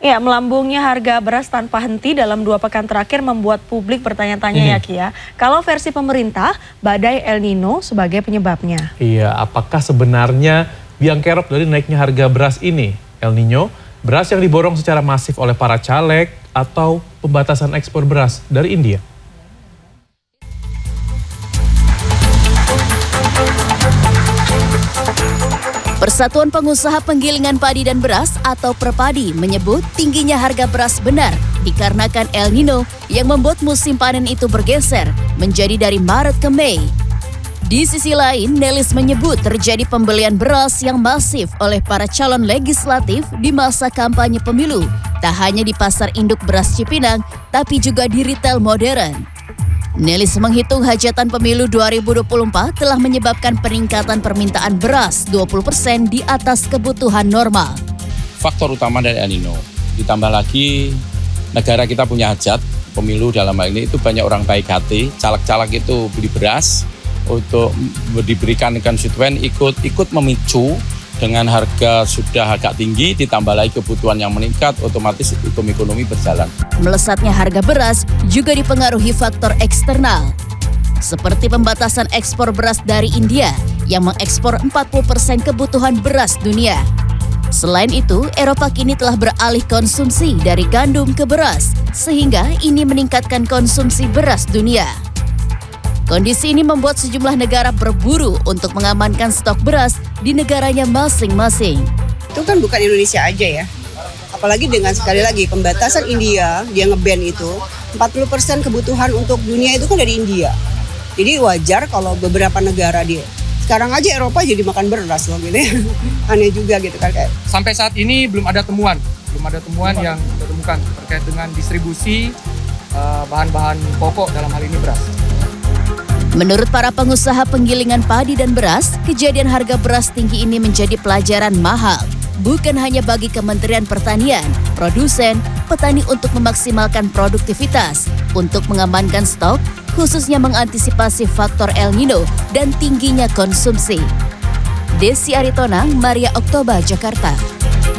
Ya, melambungnya harga beras tanpa henti dalam 2 pekan terakhir membuat publik bertanya-tanya ya Ki ya. Kalau versi pemerintah, badai El Nino sebagai penyebabnya. Iya, apakah sebenarnya biang kerok dari naiknya harga beras ini? El Nino, beras yang diborong secara masif oleh para caleg atau pembatasan ekspor beras dari India? Persatuan Pengusaha Penggilingan Padi dan Beras atau Perpadi menyebut tingginya harga beras benar dikarenakan El Nino yang membuat musim panen itu bergeser menjadi dari Maret ke Mei. Di sisi lain, Nelis menyebut terjadi pembelian beras yang masif oleh para calon legislatif di masa kampanye pemilu, tak hanya di pasar induk beras Cipinang, tapi juga di retail modern. Nelis menghitung hajatan pemilu 2024 telah menyebabkan peningkatan permintaan beras 20% di atas kebutuhan normal. Faktor utama dari El Nino, ditambah lagi negara kita punya hajat, pemilu dalam hal ini itu banyak orang baik hati, caleg-caleg itu beli beras untuk diberikan konstituen ikut memicu. Dengan harga sudah agak tinggi, ditambah lagi kebutuhan yang meningkat, otomatis hukum ekonomi berjalan. Melesatnya harga beras juga dipengaruhi faktor eksternal, seperti pembatasan ekspor beras dari India yang mengekspor 40% kebutuhan beras dunia. Selain itu, Eropa kini telah beralih konsumsi dari gandum ke beras, sehingga ini meningkatkan konsumsi beras dunia. Kondisi ini membuat sejumlah negara berburu untuk mengamankan stok beras di negaranya masing-masing. Itu kan bukan Indonesia aja ya. Apalagi dengan sekali lagi pembatasan India, dia nge-ban itu, 40% kebutuhan untuk dunia itu kan dari India. Jadi wajar kalau beberapa negara dia. Sekarang aja Eropa jadi makan beras loh gitu ya. Aneh juga gitu kan kayak. Sampai saat ini belum ada temuan yang ditemukan terkait dengan distribusi bahan-bahan pokok dalam hal ini beras. Menurut para pengusaha penggilingan padi dan beras, kejadian harga beras tinggi ini menjadi pelajaran mahal. Bukan hanya bagi Kementerian Pertanian, produsen, petani untuk memaksimalkan produktivitas, untuk mengamankan stok, khususnya mengantisipasi faktor El Nino dan tingginya konsumsi. Desi Aritonang, Maria Oktober, Jakarta.